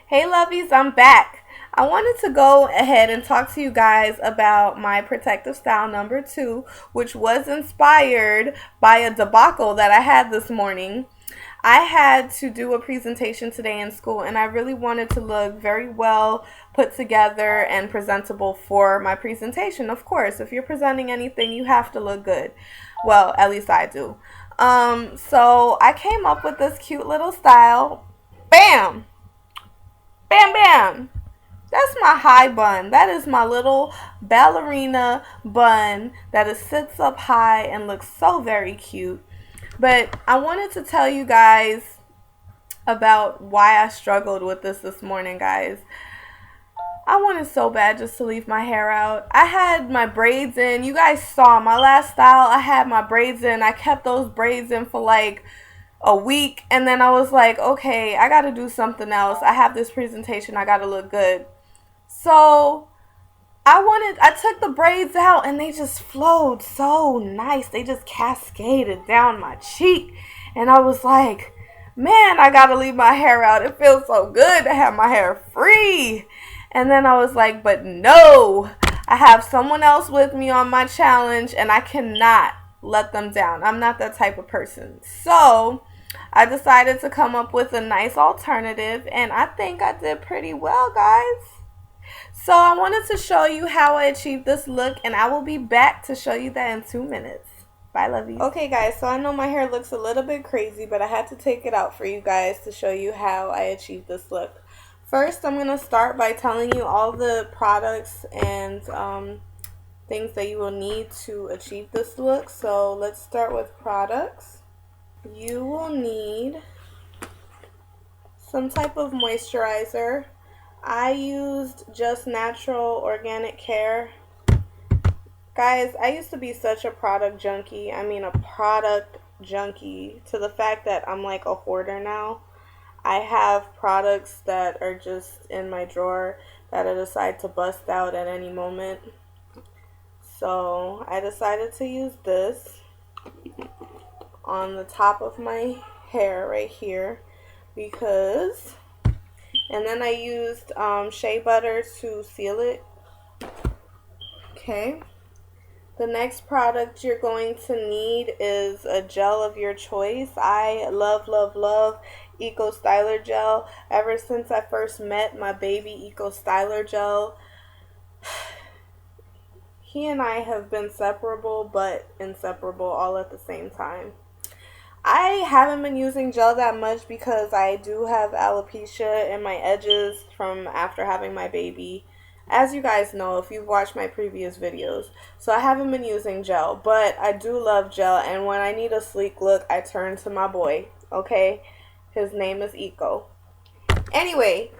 Hey lovies, I'm back. I wanted to go ahead and talk to you guys about my protective style number 2, which was inspired by a debacle that I had this morning. I had to do a presentation today in school, and I really wanted to look very well put together and presentable for my presentation. Of course, if you're presenting anything, you have to look good. Well, at least I do. So I came up with this cute little style. Bam! Bam, bam! That's my high bun. That is my little ballerina bun that it sits up high and looks so very cute. But I wanted to tell you guys about why I struggled with this morning, guys. I wanted so bad just to leave my hair out. I had my braids in. You guys saw my last style. I had my braids in. I kept those braids in for like a week, and then I was like, okay, I gotta do something else. I have this presentation. I gotta look good. So I took the braids out and they just flowed so nice. They just cascaded down my cheek. And I was like, man, I gotta leave my hair out. It feels so good to have my hair free. And then I was like, but no, I have someone else with me on my challenge and I cannot let them down. I'm not that type of person. So I decided to come up with a nice alternative, and I think I did pretty well, guys. So I wanted to show you how I achieved this look, and I will be back to show you that in 2 minutes. Bye, lovies. Okay, guys, so I know my hair looks a little bit crazy, but I had to take it out for you guys to show you how I achieved this look. First, I'm going to start by telling you all the products and things that you will need to achieve this look. So let's start with products. You will need some type of moisturizer. I used Just Natural Organic Care. Guys, I used to be such a product junkie. I mean, a product junkie to the fact that I'm like a hoarder now. I have products that are just in my drawer that I decide to bust out at any moment. So I decided to use this on the top of my hair right here because, and then I used shea butter to seal it. Okay. The next product you're going to need is a gel of your choice. I love, love, love Eco Styler Gel. Ever since I first met my baby Eco Styler Gel, he and I have been separable but inseparable all at the same time. I haven't been using gel that much because I do have alopecia in my edges from after having my baby, as you guys know if you've watched my previous videos. So I haven't been using gel, but I do love gel, and when I need a sleek look, I turn to my boy, okay? His name is Eco. Anyway,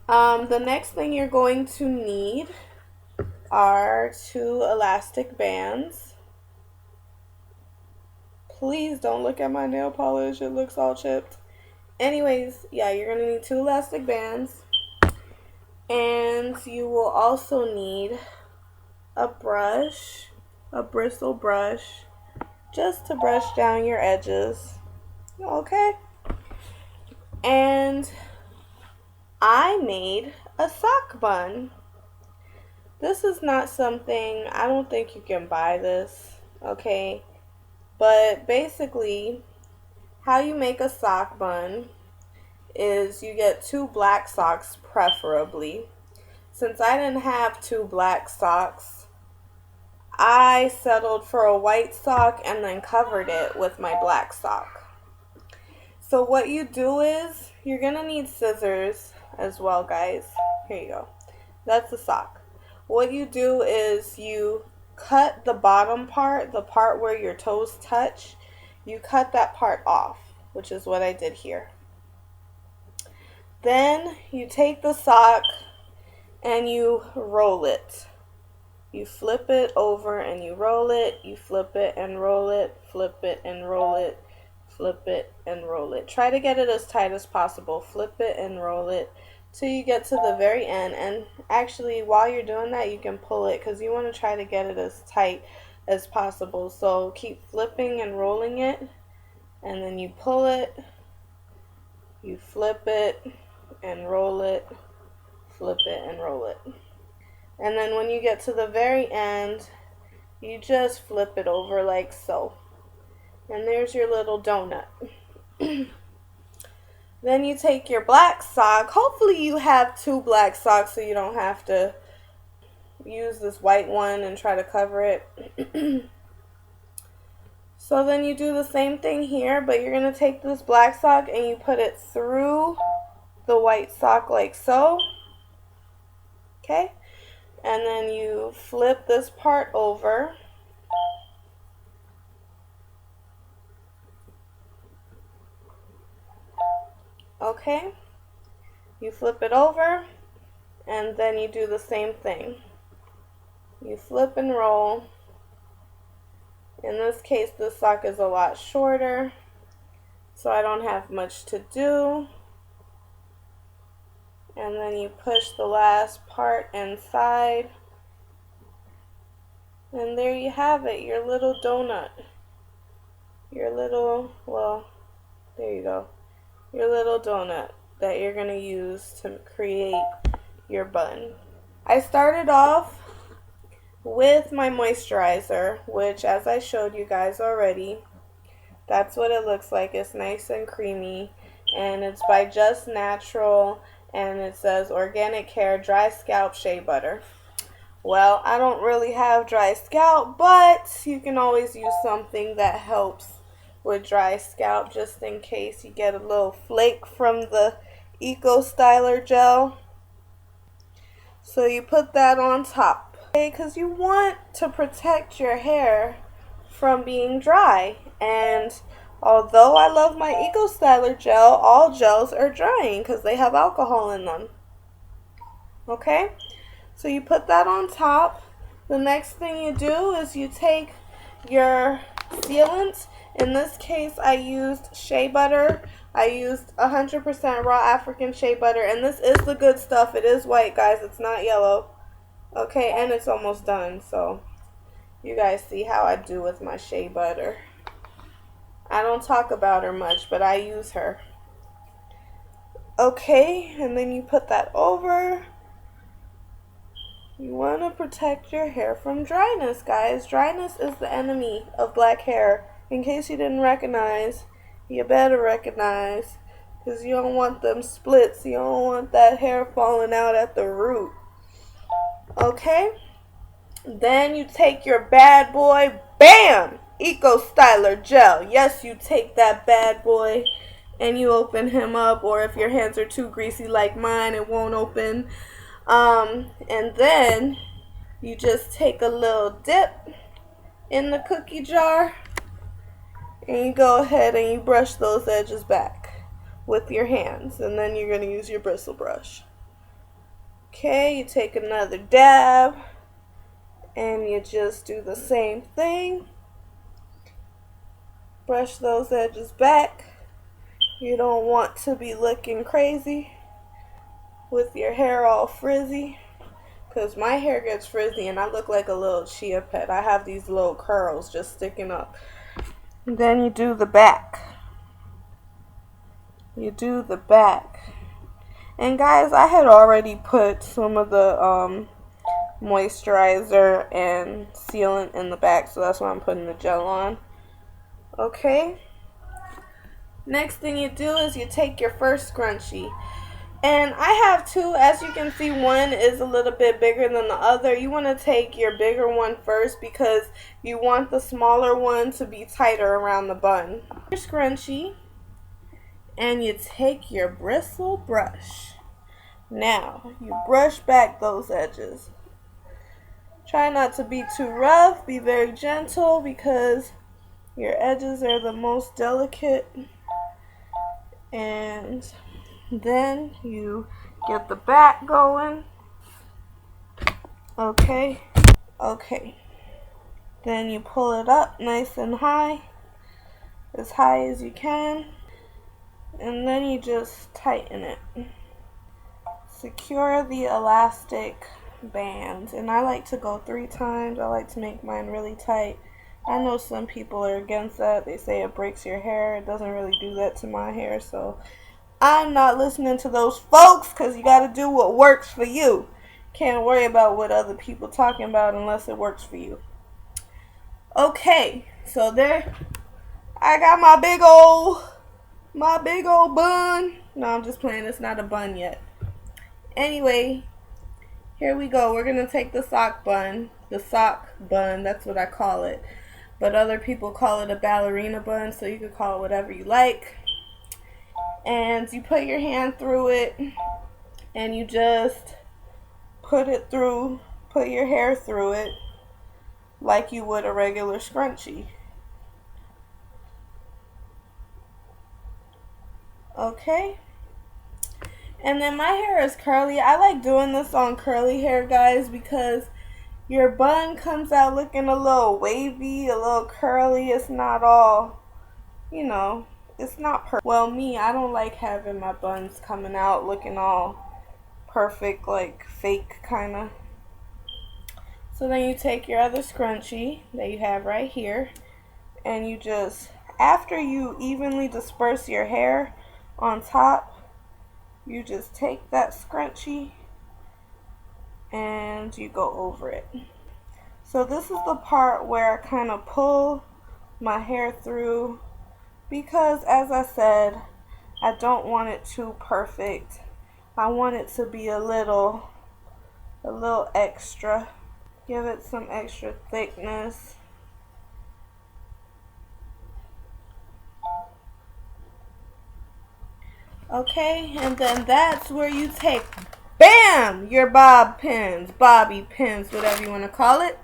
the next thing you're going to need are 2 elastic bands. Please don't look at my nail polish. It looks all chipped. Anyways, yeah, you're going to need 2 elastic bands. And you will also need a brush, a bristle brush, just to brush down your edges. Okay? And I made a sock bun. This is not something, I don't think you can buy this, okay? But basically, how you make a sock bun is you get 2 black socks preferably. Since I didn't have 2 black socks, I settled for a white sock and then covered it with my black sock. So what you do is, you're going to need scissors as well, guys. Here you go. That's the sock. What you do is you cut the bottom part, the part where your toes touch, you cut that part off, which is what I did here. Then you take the sock and you roll it. You flip it over and you roll it, you flip it and roll it, flip it and roll it, flip it and roll it. Try to get it as tight as possible. Flip it and roll it till you get to the very end. And actually, while you're doing that, you can pull it because you want to try to get it as tight as possible. So keep flipping and rolling it, and then you pull it, you flip it and roll it, flip it and roll it. And then when you get to the very end, you just flip it over like so. And there's your little donut. Then you take your black sock. Hopefully you have two black socks so you don't have to use this white one and try to cover it. So then you do the same thing here, but you're going to take this black sock and you put it through the white sock like so. Okay? And then you flip this part over. Okay? You flip it over and then you do the same thing. You flip and roll. In this case, this sock is a lot shorter, so I don't have much to do. And then you push the last part inside. And there you have it, your little donut. Your little, well, there you go. Your little donut that you're going to use to create your bun. I started off with my moisturizer, which as I showed you guys already, that's what it looks like. It's nice and creamy, and it's by Just Natural, and it says organic hair, dry scalp, shea butter. Well, I don't really have dry scalp, but you can always use something that helps with dry scalp just in case you get a little flake from the Eco Styler gel. So you put that on top, okay, because you want to protect your hair from being dry. And although I love my Eco Styler gel, all gels are drying because they have alcohol in them. Okay, so you put that on top. The next thing you do is you take your sealant. In this case, I used shea butter. I used 100% raw African shea butter, and this is the good stuff. It is white, guys. It's not yellow. Okay, and it's almost done, so you guys see how I do with my shea butter. I don't talk about her much, but I use her. Okay, and then you put that over. You want to protect your hair from dryness, guys. Dryness is the enemy of black hair. In case you didn't recognize, you better recognize, because you don't want them splits. You don't want that hair falling out at the root. Okay? Then you take your bad boy, bam! Eco Styler gel. Yes, you take that bad boy and you open him up, or if your hands are too greasy like mine, it won't open. And then you just take a little dip in the cookie jar and you go ahead and you brush those edges back with your hands, and then you're going to use your bristle brush. Okay, you take another dab and you just do the same thing. Brush those edges back. You don't want to be looking crazy with your hair all frizzy, because my hair gets frizzy and I look like a little chia pet. I have these little curls just sticking up. And then you do the back. You do the back. And guys, I had already put some of the moisturizer and sealant in the back, so that's why I'm putting the gel on. Okay. Next thing you do is you take your first scrunchie. And I have two. As you can see, one is a little bit bigger than the other. You want to take your bigger one first because you want the smaller one to be tighter around the bun. Your scrunchie, and you take your bristle brush. Now, you brush back those edges. Try not to be too rough. Be very gentle because your edges are the most delicate. And then you get the back going. Okay. Then you pull it up nice and high, as high as you can, and then you just tighten it. Secure the elastic band, and I like to go 3 times. I like to make mine really tight. I know some people are against that. They say it breaks your hair. It doesn't really do that to my hair, so I'm not listening to those folks because you got to do what works for you. Can't worry about what other people talking about unless it works for you. Okay, so there I got my big old bun. No, I'm just playing. It's not a bun yet. Anyway, here we go. We're going to take the sock bun. The sock bun, that's what I call it. But other people call it a ballerina bun, so you can call it whatever you like. And you put your hand through it, and you just put your hair through it like you would a regular scrunchie. Okay? And then my hair is curly. I like doing this on curly hair, guys, because your bun comes out looking a little wavy, a little curly. It's not all, you know, it's not perfect. Well, me, I don't like having my buns coming out looking all perfect, like fake kind of. So then you take your other scrunchie that you have right here, and you just, after you evenly disperse your hair on top, you just take that scrunchie and you go over it. So this is the part where I kind of pull my hair through because, as I said, I don't want it too perfect. I want it to be a little extra. Give it some extra thickness. Okay, and then that's where you take, bam, your bobby pins, whatever you want to call it.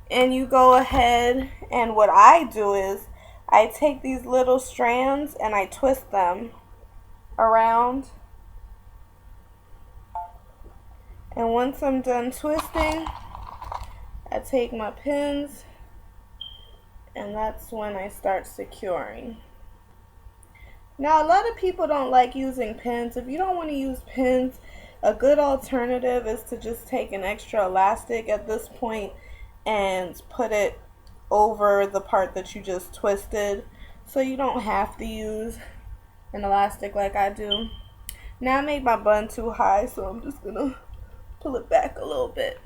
And you go ahead, and what I do is I take these little strands and I twist them around. And once I'm done twisting, I take my pins, and that's when I start securing. Now, a lot of people don't like using pins. If you don't want to use pins, a good alternative is to just take an extra elastic at this point and put it over the part that you just twisted, so you don't have to use an elastic like I do. Now I made my bun too high, so I'm just gonna pull it back a little bit.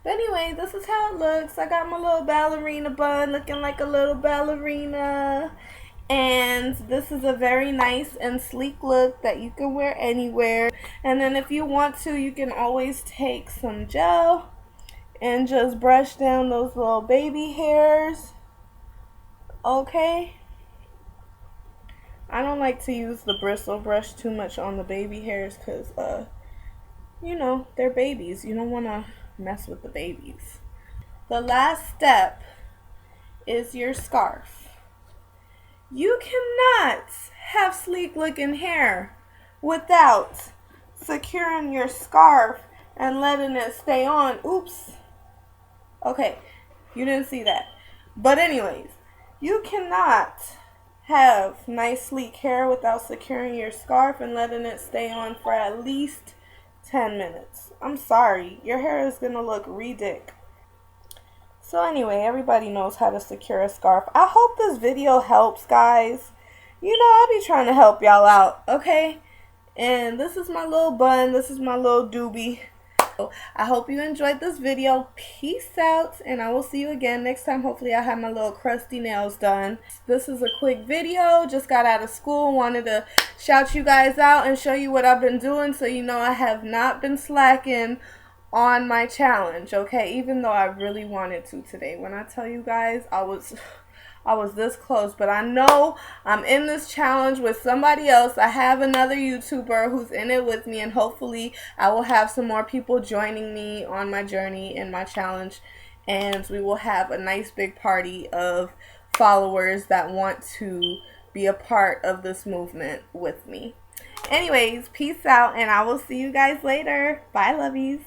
But anyway, this is how it looks. I got my little ballerina bun looking like a little ballerina. And this is a very nice and sleek look that you can wear anywhere. And then if you want to, you can always take some gel and just brush down those little baby hairs. Okay? I don't like to use the bristle brush too much on the baby hairs because, you know, they're babies. You don't want to mess with the babies. The last step is your scarf. You cannot have sleek looking hair without securing your scarf and letting it stay on. Oops. Okay, you didn't see that. But anyways, you cannot have nice sleek hair without securing your scarf and letting it stay on for at least 10 minutes. I'm sorry, your hair is going to look ridiculous. So anyway, everybody knows how to secure a scarf. I hope this video helps, guys. You know, I'll be trying to help y'all out, okay? And this is my little bun. This is my little doobie. So I hope you enjoyed this video. Peace out, and I will see you again next time. Hopefully I have my little crusty nails done. This is a quick video. Just got out of school. Wanted to shout you guys out and show you what I've been doing so you know I have not been slacking on my challenge, okay? Even though I really wanted to today. When I tell you guys, I was this close, but I know I'm in this challenge with somebody else. I have another YouTuber who's in it with me, and hopefully I will have some more people joining me on my journey in my challenge, and we will have a nice big party of followers that want to be a part of this movement with me. Anyways, peace out, and I will see you guys later. Bye, lovies.